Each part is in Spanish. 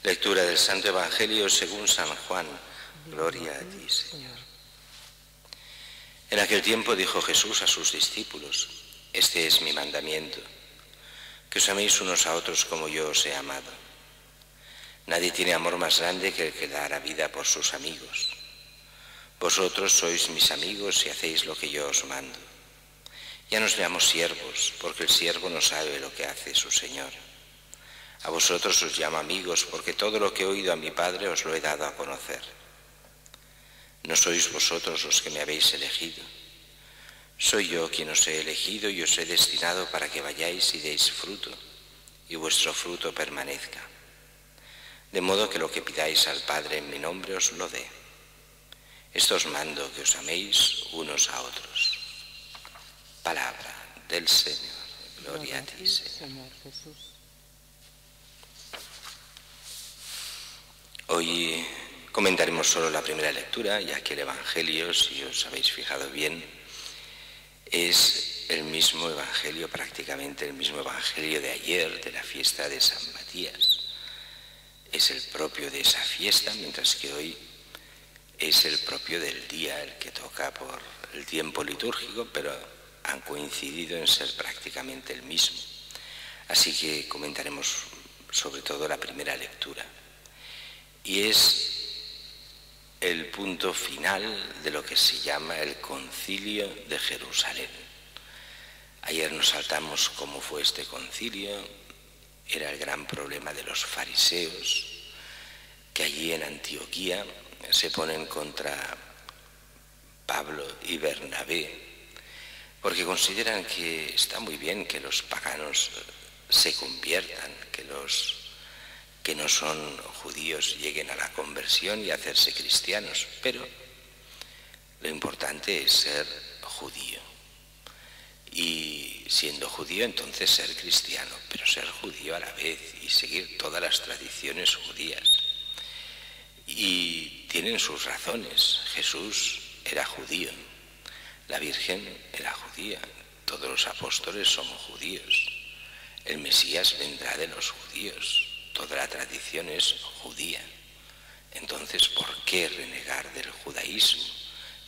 Lectura del Santo Evangelio según San Juan. Gloria a ti, Señor. En aquel tiempo dijo Jesús a sus discípulos: Este es mi mandamiento, que os améis unos a otros como yo os he amado. Nadie tiene amor más grande que el que da la vida por sus amigos. Vosotros sois mis amigos si hacéis lo que yo os mando. Ya nos llamamos siervos, porque el siervo no sabe lo que hace su Señor. A vosotros os llamo amigos, porque todo lo que he oído a mi Padre os lo he dado a conocer. No sois vosotros los que me habéis elegido. Soy yo quien os he elegido y os he destinado para que vayáis y deis fruto, y vuestro fruto permanezca. De modo que lo que pidáis al Padre en mi nombre os lo dé. Esto os mando, que os améis unos a otros. Palabra del Señor. Gloria a ti, Señor Jesús. Hoy comentaremos solo la primera lectura, ya que el Evangelio, si os habéis fijado bien, es el mismo Evangelio, prácticamente el mismo Evangelio de ayer, de la fiesta de San Matías. Es el propio de esa fiesta, mientras que hoy es el propio del día, el que toca por el tiempo litúrgico, pero han coincidido en ser prácticamente el mismo. Así que comentaremos sobre todo la primera lectura. Y es el punto final de lo que se llama el Concilio de Jerusalén. Ayer nos saltamos cómo fue este concilio. Era el gran problema de los fariseos, que allí en Antioquía se ponen contra Pablo y Bernabé, porque consideran que está muy bien que los paganos se conviertan, que los que no son judíos lleguen a la conversión y a hacerse cristianos, pero lo importante es ser judío. Y siendo judío, entonces ser cristiano, pero ser judío a la vez y seguir todas las tradiciones judías. Y tienen sus razones. Jesús era judío, la Virgen era judía, todos los apóstoles somos judíos, el Mesías vendrá de los judíos. Toda la tradición es judía. Entonces, ¿por qué renegar del judaísmo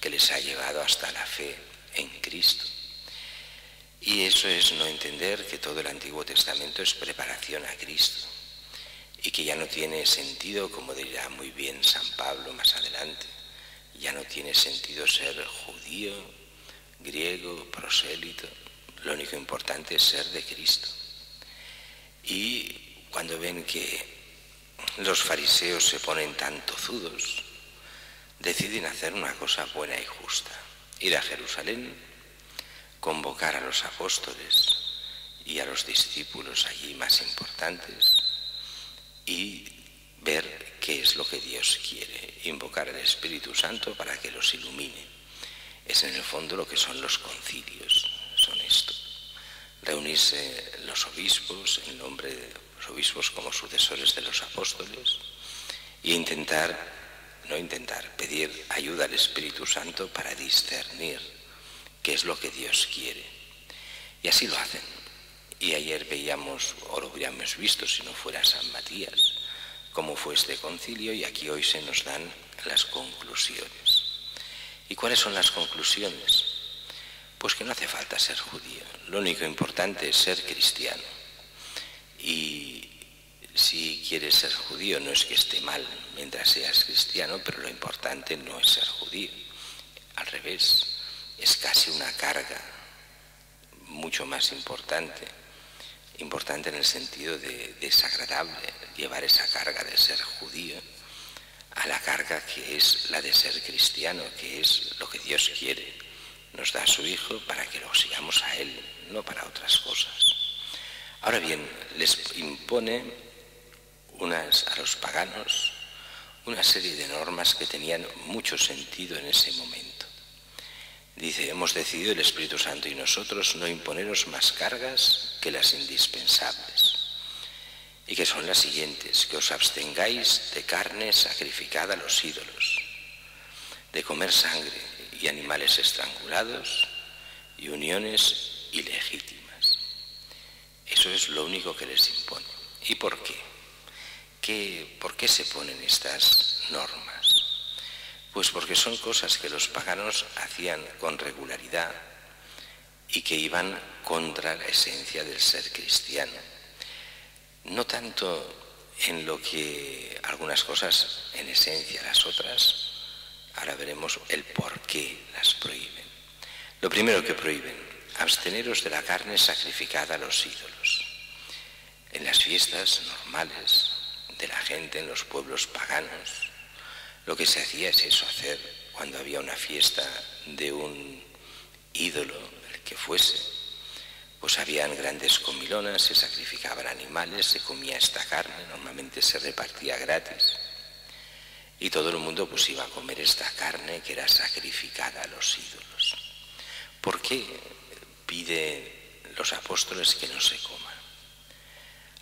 que les ha llevado hasta la fe en Cristo? Y eso es no entender que todo el Antiguo Testamento es preparación a Cristo y que ya no tiene sentido, como dirá muy bien San Pablo más adelante, ya no tiene sentido ser judío, griego, prosélito. Lo único importante es ser de Cristo. Y cuando ven que los fariseos se ponen tan tozudos, deciden hacer una cosa buena y justa: ir a Jerusalén, convocar a los apóstoles y a los discípulos allí más importantes y ver qué es lo que Dios quiere, invocar al Espíritu Santo para que los ilumine. Es en el fondo lo que son los concilios, son esto: reunirse los obispos en nombre de los obispos como sucesores de los apóstoles y pedir ayuda al Espíritu Santo para discernir qué es lo que Dios quiere. Y así lo hacen. Y ayer veíamos, o lo hubiéramos visto si no fuera San Matías, cómo fue este concilio, y aquí hoy se nos dan las conclusiones. ¿Y cuáles son las conclusiones? Pues que no hace falta ser judío, lo único importante es ser cristiano. Y si quieres ser judío, no es que esté mal mientras seas cristiano, pero lo importante no es ser judío. Al revés, es casi una carga mucho más importante en el sentido de desagradable, llevar esa carga de ser judío a la carga que es la de ser cristiano, que es lo que Dios quiere. Nos da a su Hijo para que lo sigamos a Él, no para otras cosas. Ahora bien, les impone a los paganos una serie de normas que tenían mucho sentido en ese momento. Dice: hemos decidido el Espíritu Santo y nosotros no imponeros más cargas que las indispensables, y que son las siguientes: que os abstengáis de carne sacrificada a los ídolos, de comer sangre y animales estrangulados y uniones ilegítimas. Eso es lo único que les impone. ¿Y por qué? ¿por qué se ponen estas normas? Pues porque son cosas que los paganos hacían con regularidad y que iban contra la esencia del ser cristiano. No tanto en lo que algunas cosas en esencia, las otras, ahora veremos el por qué las prohíben. Lo primero que prohíben, absteneros de la carne sacrificada a los ídolos. En las fiestas normales de la gente, en los pueblos paganos, lo que se hacía es eso, hacer cuando había una fiesta de un ídolo, el que fuese, pues habían grandes comilonas, se sacrificaban animales, se comía esta carne, normalmente se repartía gratis. Y todo el mundo pues iba a comer esta carne que era sacrificada a los ídolos. ¿Por qué piden los apóstoles que no se coma?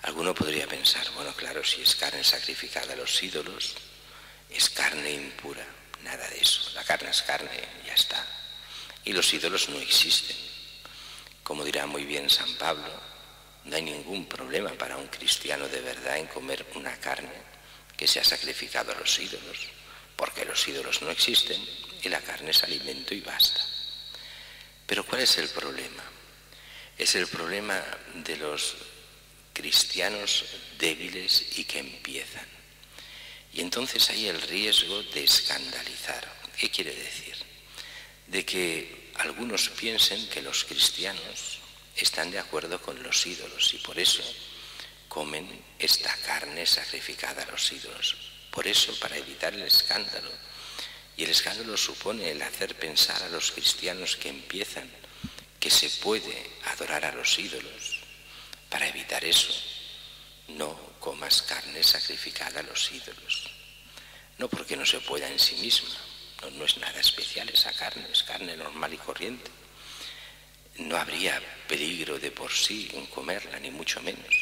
Alguno podría pensar, bueno, claro, si es carne sacrificada a los ídolos, es carne impura. Nada de eso, la carne es carne, ya está. Y los ídolos no existen. Como dirá muy bien San Pablo, no hay ningún problema para un cristiano de verdad en comer una carne que se ha sacrificado a los ídolos, porque los ídolos no existen y la carne es alimento y basta. Pero ¿cuál es el problema? Es el problema de los cristianos débiles y que empiezan. Y entonces hay el riesgo de escandalizar. ¿Qué quiere decir? De que algunos piensen que los cristianos están de acuerdo con los ídolos y por eso comen esta carne sacrificada a los ídolos. Por eso, para evitar el escándalo, y el escándalo supone el hacer pensar a los cristianos que empiezan que se puede adorar a los ídolos, para evitar eso, no comas carne sacrificada a los ídolos. No porque no se pueda en sí misma, no es nada especial esa carne, es carne normal y corriente. No habría peligro de por sí en comerla, ni mucho menos.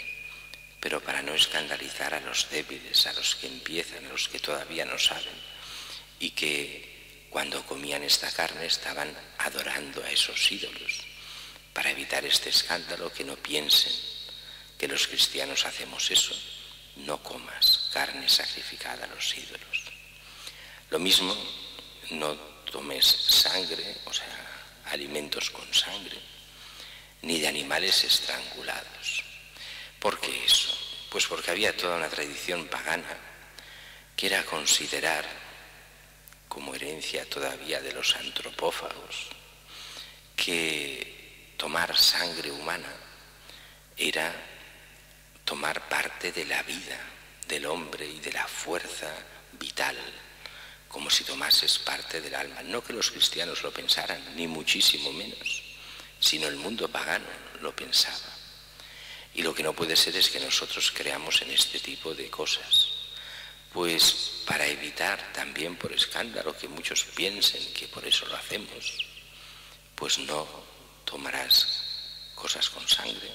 Pero para no escandalizar a los débiles, a los que empiezan, a los que todavía no saben, y que cuando comían esta carne estaban adorando a esos ídolos, para evitar este escándalo, que no piensen que los cristianos hacemos eso, no comas carne sacrificada a los ídolos. Lo mismo, no tomes sangre, o sea, alimentos con sangre, ni de animales estrangulados. ¿Por qué eso? Pues porque había toda una tradición pagana que era considerar, como herencia todavía de los antropófagos, que tomar sangre humana era tomar parte de la vida del hombre y de la fuerza vital, como si tomases parte del alma. No que los cristianos lo pensaran, ni muchísimo menos, sino el mundo pagano lo pensaba. Y lo que no puede ser es que nosotros creamos en este tipo de cosas. Pues para evitar también por escándalo que muchos piensen que por eso lo hacemos, pues no tomarás cosas con sangre,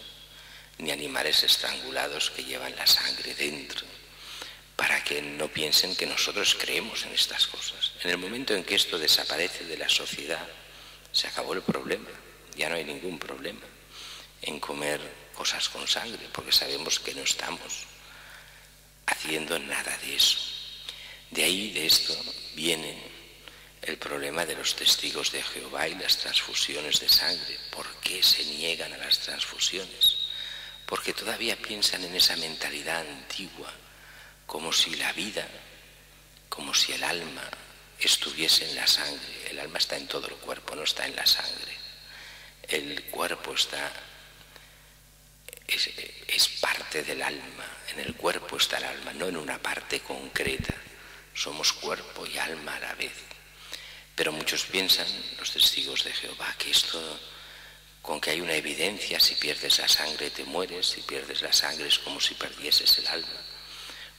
ni animales estrangulados que llevan la sangre dentro, para que no piensen que nosotros creemos en estas cosas. En el momento en que esto desaparece de la sociedad, se acabó el problema, ya no hay ningún problema en comer cosas con sangre, porque sabemos que no estamos haciendo nada de eso. De ahí, de esto, viene el problema de los testigos de Jehová y las transfusiones de sangre. ¿Por qué se niegan a las transfusiones? Porque todavía piensan en esa mentalidad antigua, como si la vida, como si el alma estuviese en la sangre. El alma está en todo el cuerpo, no está en la sangre. El cuerpo es parte del alma, en el cuerpo está el alma, no en una parte concreta. Somos cuerpo y alma a la vez. Pero muchos piensan, los testigos de Jehová, que esto, con que hay una evidencia, si pierdes la sangre te mueres, si pierdes la sangre es como si perdieses el alma.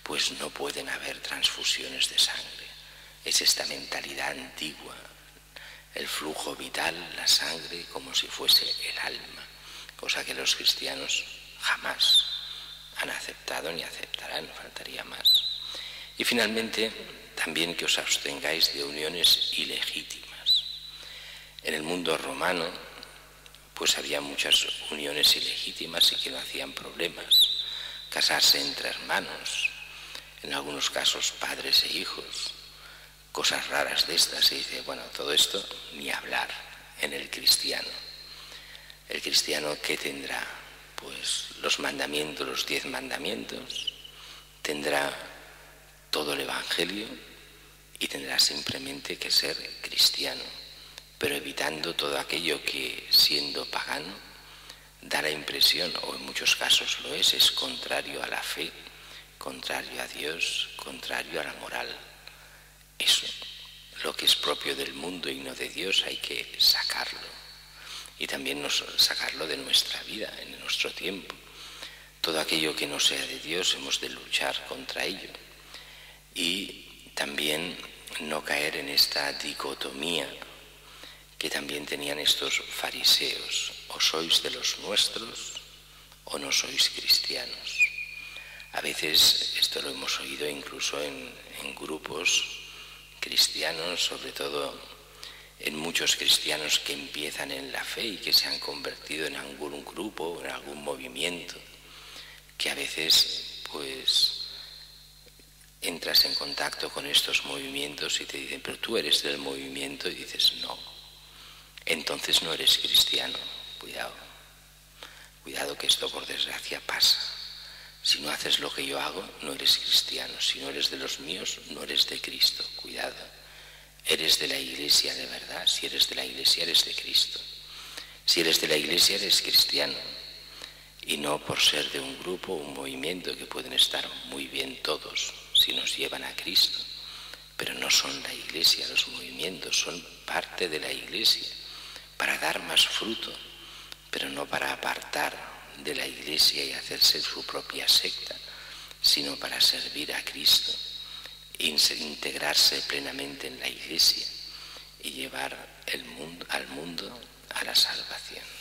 Pues no pueden haber transfusiones de sangre. Es esta mentalidad antigua, el flujo vital, la sangre, como si fuese el alma, cosa que los cristianos jamás han aceptado ni aceptarán, faltaría más. Y finalmente, también que os abstengáis de uniones ilegítimas. En el mundo romano, pues había muchas uniones ilegítimas y que no hacían problemas. Casarse entre hermanos, en algunos casos padres e hijos, cosas raras de estas, y dice, bueno, todo esto ni hablar en el cristiano. El cristiano, ¿qué tendrá? Pues los mandamientos, los 10 mandamientos, tendrá todo el Evangelio y tendrá simplemente que ser cristiano, pero evitando todo aquello que, siendo pagano, da la impresión, o en muchos casos lo es contrario a la fe, contrario a Dios, contrario a la moral. Eso, lo que es propio del mundo y no de Dios, hay que sacarlo. Y también sacarlo de nuestra vida, en nuestro tiempo. Todo aquello que no sea de Dios hemos de luchar contra ello. Y también no caer en esta dicotomía que también tenían estos fariseos. O sois de los nuestros o no sois cristianos. A veces esto lo hemos oído incluso en grupos cristianos, sobre todo en muchos cristianos que empiezan en la fe y que se han convertido en algún grupo, en algún movimiento, que a veces pues entras en contacto con estos movimientos y te dicen, pero tú eres del movimiento, y dices, no, entonces no eres cristiano. Cuidado que esto por desgracia pasa. Si no haces lo que yo hago, no eres cristiano. Si no eres de los míos, no eres de Cristo. Cuidado. Eres de la Iglesia de verdad. Si eres de la Iglesia, eres de Cristo. Si eres de la Iglesia, eres cristiano. Y no por ser de un grupo, un movimiento, que pueden estar muy bien todos si nos llevan a Cristo. Pero no son la Iglesia, los movimientos son parte de la Iglesia para dar más fruto, pero no para apartar de la Iglesia y hacerse su propia secta, sino para servir a Cristo, integrarse plenamente en la Iglesia y llevar al mundo a la salvación.